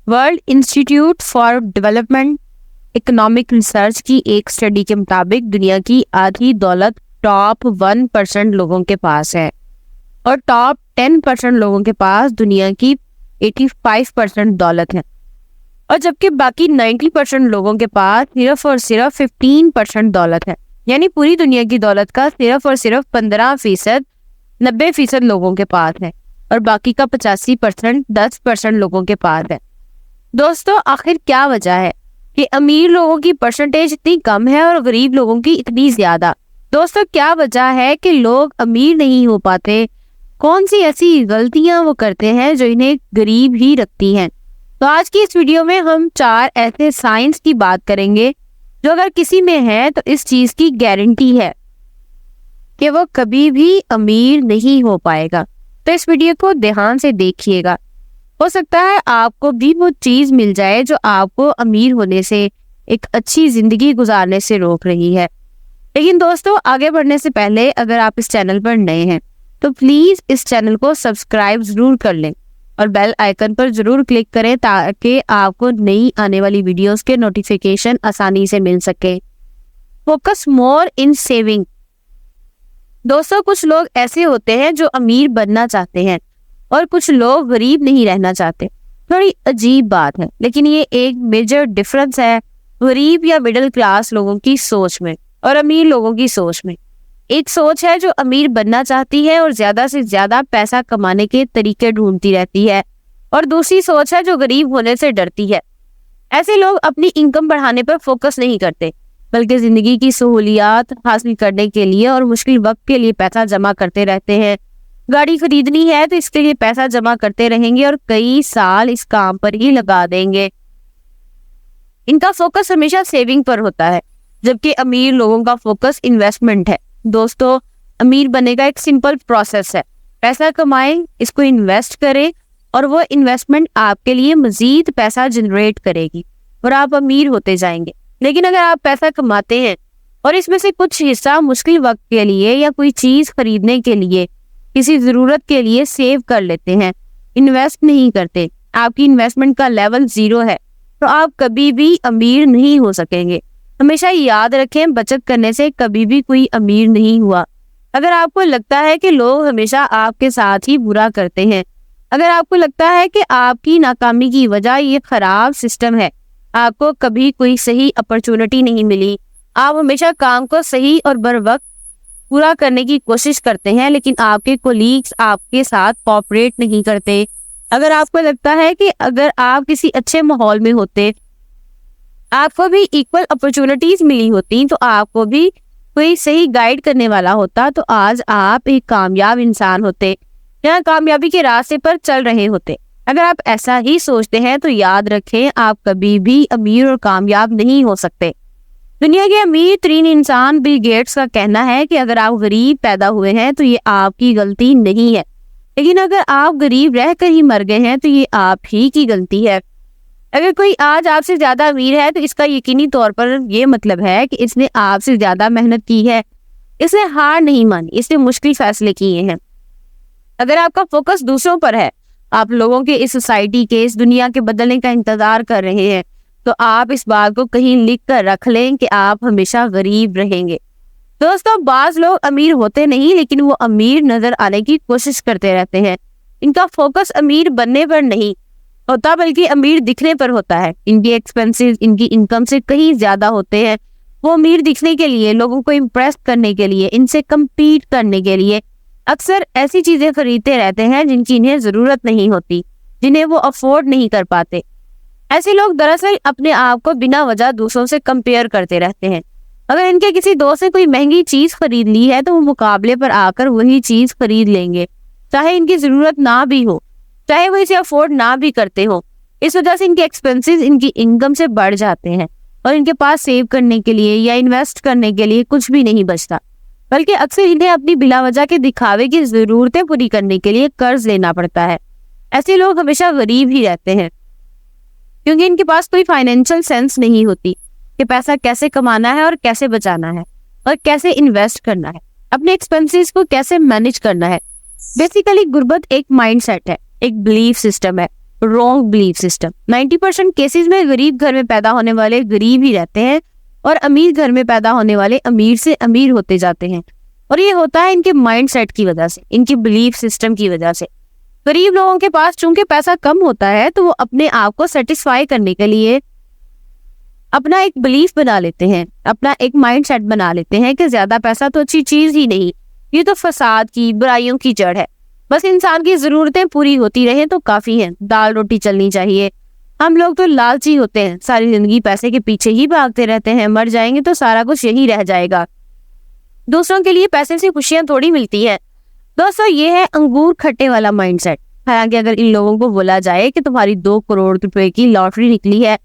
World institute for development economic research की एक study के मुताबिक दुनिया की आधी दौलत टॉप 1% लोगों के पास है और टॉप 10% लोगों के पास दुनिया की 85% दौलत है, और जबकि बाकी 90% लोगों के पास सिर्फ और सिर्फ 15% दौलत है। यानी पूरी दुनिया की दौलत का सिर्फ और सिर्फ 15%, 90% लोगों के पास है और बाकी का 85%, 10% लोगों के पास है। दोस्तों, आखिर क्या वजह है कि अमीर लोगों की परसेंटेज इतनी कम है और गरीब लोगों की इतनी ज्यादा? दोस्तों, क्या वजह है कि लोग अमीर नहीं हो पाते? कौन सी ऐसी गलतियां वो करते हैं जो इन्हें गरीब ही रखती हैं? तो आज की इस वीडियो में हम 4 ऐसे साइंस की बात करेंगे जो अगर किसी में है तो इस चीज की गारंटी है कि वो कभी भी अमीर नहीं हो पाएगा। तो इस वीडियो को ध्यान से देखिएगा, हो सकता है आपको भी वो चीज मिल जाए जो आपको अमीर होने से, एक अच्छी जिंदगी गुजारने से रोक रही है। लेकिन दोस्तों, आगे बढ़ने से पहले अगर आप इस चैनल पर नए हैं तो प्लीज इस चैनल को सब्सक्राइब जरूर कर लें और बेल आइकन पर जरूर क्लिक करें ताकि आपको नई आने वाली वीडियोस के नोटिफिकेशन आसानी से मिल सके। फोकस मोर इन सेविंग। दोस्तों, कुछ लोग ऐसे होते हैं जो अमीर बनना चाहते हैं और कुछ लोग गरीब नहीं रहना चाहते। थोड़ी अजीब बात है, लेकिन ये एक मेजर डिफरेंस है गरीब या मिडिल क्लास लोगों की सोच में और अमीर लोगों की सोच में। एक सोच है जो अमीर बनना चाहती है और ज्यादा से ज्यादा पैसा कमाने के तरीके ढूंढती रहती है, और दूसरी सोच है जो गरीब होने से डरती है। ऐसे लोग अपनी इनकम बढ़ाने पर फोकस नहीं करते, बल्कि जिंदगी की सहूलियात हासिल करने के लिए और मुश्किल वक्त के लिए पैसा जमा करते रहते हैं। गाड़ी खरीदनी है तो इसके लिए पैसा जमा करते रहेंगे और कई साल इस काम पर ही लगा देंगे। इनका फोकस हमेशा सेविंग पर होता है, जबकि अमीर लोगों का फोकस इन्वेस्टमेंट है। दोस्तों, अमीर बनने का एक सिंपल प्रोसेस है। पैसा कमाएं, इसको इन्वेस्ट करें और वो इन्वेस्टमेंट आपके लिए मजीद पैसा जनरेट करेगी और आप अमीर होते जाएंगे। लेकिन अगर आप पैसा कमाते हैं और इसमें से कुछ हिस्सा मुश्किल वक्त के लिए या कोई चीज खरीदने के लिए, किसी जरूरत के लिए सेव कर लेते हैं, इन्वेस्ट नहीं करते, आपकी इन्वेस्टमेंट का लेवल 0 है, तो आप कभी भी अमीर नहीं हो सकेंगे। हमेशा याद रखें, बचत करने से कभी भी कोई अमीर नहीं हुआ। अगर आपको लगता है कि लोग हमेशा आपके साथ ही बुरा करते हैं, अगर आपको लगता है कि आपकी नाकामी की वजह ये खराब सिस्टम है, आपको कभी कोई सही अपॉर्चुनिटी नहीं मिली, आप हमेशा काम को सही और बर वक्त पूरा करने की कोशिश करते हैं लेकिन आपके कोलीग्स आपके साथ कोऑपरेट नहीं करते, अगर आपको लगता है कि अगर आप किसी अच्छे माहौल में होते, आपको भी इक्वल अपॉर्चुनिटीज मिली होती, तो आपको भी कोई सही गाइड करने वाला होता, तो आज आप एक कामयाब इंसान होते या कामयाबी के रास्ते पर चल रहे होते। अगर आप ऐसा ही सोचते हैं तो याद रखें, आप कभी भी अमीर और कामयाब नहीं हो सकते। दुनिया के अमीर तरीन इंसान बिल गेट्स का कहना है कि अगर आप गरीब पैदा हुए हैं तो ये आपकी गलती नहीं है, लेकिन अगर आप गरीब रहकर ही मर गए हैं तो ये आप ही की गलती है। अगर कोई आज आपसे ज्यादा अमीर है तो इसका यकीनी तौर पर ये मतलब है कि इसने आपसे ज्यादा मेहनत की है, इसने हार नहीं मानी, इसने मुश्किल फैसले किए हैं। अगर आपका फोकस दूसरों पर है, आप लोगों के, इस सोसाइटी के, इस दुनिया के बदलने का इंतजार कर रहे हैं, तो आप इस बात को कहीं लिख कर रख लें कि आप हमेशा गरीब रहेंगे। दोस्तों, बाज लोग अमीर होते नहीं, लेकिन वो अमीर नजर आने की कोशिश करते रहते हैं। इनका फोकस अमीर बनने पर नहीं होता बल्कि अमीर दिखने पर होता है। इनकी एक्सपेंसेस इनकी इनकम से कहीं ज्यादा होते हैं। वो अमीर दिखने के लिए, लोगों को इम्प्रेस करने के लिए, इनसे कम्पीट करने के लिए अक्सर ऐसी चीजें खरीदते रहते हैं जिनकी इन्हें जरूरत नहीं होती, जिन्हें वो अफोर्ड नहीं कर पाते। ऐसे लोग दरअसल अपने आप को बिना वजह दूसरों से कंपेयर करते रहते हैं। अगर इनके किसी दोस्त ने कोई महंगी चीज खरीद ली है तो वो मुकाबले पर आकर वही चीज खरीद लेंगे, चाहे इनकी जरूरत ना भी हो, चाहे वो इसे अफोर्ड ना भी करते हो। इस वजह से इनके एक्सपेंसेस इनकी इनकम से बढ़ जाते हैं और इनके पास सेव करने के लिए या इन्वेस्ट करने के लिए कुछ भी नहीं बचता, बल्कि अक्सर इन्हें अपनी बिला वजह के दिखावे की जरूरतें पूरी करने के लिए कर्ज लेना पड़ता है। ऐसे लोग हमेशा गरीब ही रहते हैं क्योंकि इनके पास कोई फाइनेंशियल सेंस नहीं होती कि पैसा कैसे कमाना है और कैसे बचाना है और कैसे इन्वेस्ट करना है, अपने एक्सपेंसेस को कैसे मैनेज करना है। बेसिकली गुर्बत एक माइंडसेट है, एक बिलीफ सिस्टम है रॉन्ग बिलीफ सिस्टम। 90% केसेस में गरीब घर में पैदा होने वाले गरीब ही रहते हैं और अमीर घर में पैदा होने वाले अमीर से अमीर होते जाते हैं। और ये होता है इनके माइंड सेट की वजह से, इनकी बिलीफ सिस्टम की वजह से। गरीब लोगों के पास चूंकि पैसा कम होता है तो वो अपने आप को सेटिस्फाई करने के लिए अपना एक बिलीफ बना लेते हैं, अपना एक माइंड सेट बना लेते हैं कि ज्यादा पैसा तो अच्छी चीज ही नहीं, ये तो फसाद की बुराइयों की जड़ है, बस इंसान की जरूरतें पूरी होती रहे तो काफी है, दाल रोटी चलनी चाहिए। हम लोग तो लालची होते हैं, सारी जिंदगी पैसे के पीछे ही भागते रहते हैं, मर जाएंगे तो सारा कुछ यही रह जाएगा। दूसरों के लिए पैसे से खुशियां थोड़ी मिलती है। दोस्तों ये है अंगूर खट्टे वाला माइंडसेट। हालांकि अगर इन लोगों को बोला जाए कि तुम्हारी 2 करोड़ रुपए की लॉटरी निकली है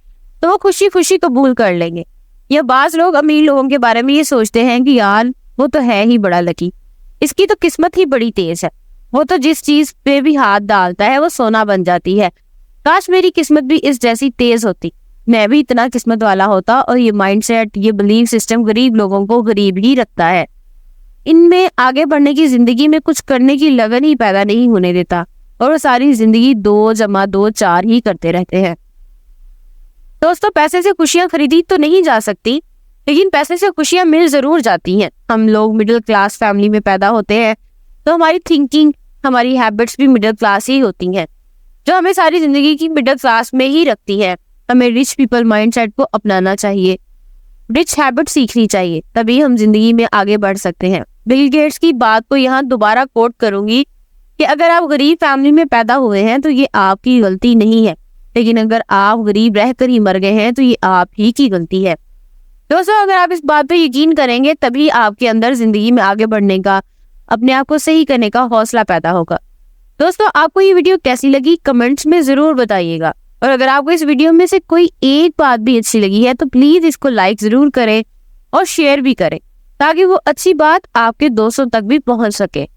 तो वो खुशी खुशी कबूल कर लेंगे। या बाज लोग अमीर लोगों के बारे में ये सोचते हैं कि यार वो तो है ही बड़ा लकी, इसकी तो किस्मत ही बड़ी तेज है, वो तो जिस चीज पे भी हाथ डालता है वो सोना बन जाती है, काश मेरी किस्मत भी इस जैसी तेज होती, मैं भी इतना किस्मत वाला होता। और ये माइंडसेट, ये बिलीफ सिस्टम गरीब लोगों को गरीब ही रखता है, इनमें आगे बढ़ने की, जिंदगी में कुछ करने की लगन ही पैदा नहीं होने देता और वो सारी जिंदगी 2 + 2 4 ही करते रहते हैं। दोस्तों पैसे से खुशियां खरीदी तो नहीं जा सकती, लेकिन पैसे से खुशियां मिल जरूर जाती हैं। हम लोग मिडिल क्लास फैमिली में पैदा होते हैं तो हमारी थिंकिंग, हमारी हैबिट्स भी मिडिल क्लास ही होती हैं, जो हमें सारी जिंदगी की मिडिल क्लास में ही रखती है। हमें रिच पीपल माइंडसेट को अपनाना चाहिए, रिच हैबिट सीखनी चाहिए, तभी हम जिंदगी में आगे बढ़ सकते हैं। बिल गेट्स की बात को यहाँ दोबारा कोट करूंगी कि अगर आप गरीब फैमिली में पैदा हुए हैं तो ये आपकी गलती नहीं है, लेकिन अगर आप गरीब रहकर ही मर गए हैं तो ये आप ही की गलती है। दोस्तों अगर आप इस बात पे यकीन करेंगे तभी आपके अंदर जिंदगी में आगे बढ़ने का, अपने आप को सही करने का हौसला पैदा होगा। दोस्तों आपको ये वीडियो कैसी लगी कमेंट्स में जरूर बताइएगा, और अगर आपको इस वीडियो में से कोई एक बात भी अच्छी लगी है तो प्लीज इसको लाइक जरूर करें और शेयर भी करें ताकि वो अच्छी बात आपके दोस्तों तक भी पहुंच सके।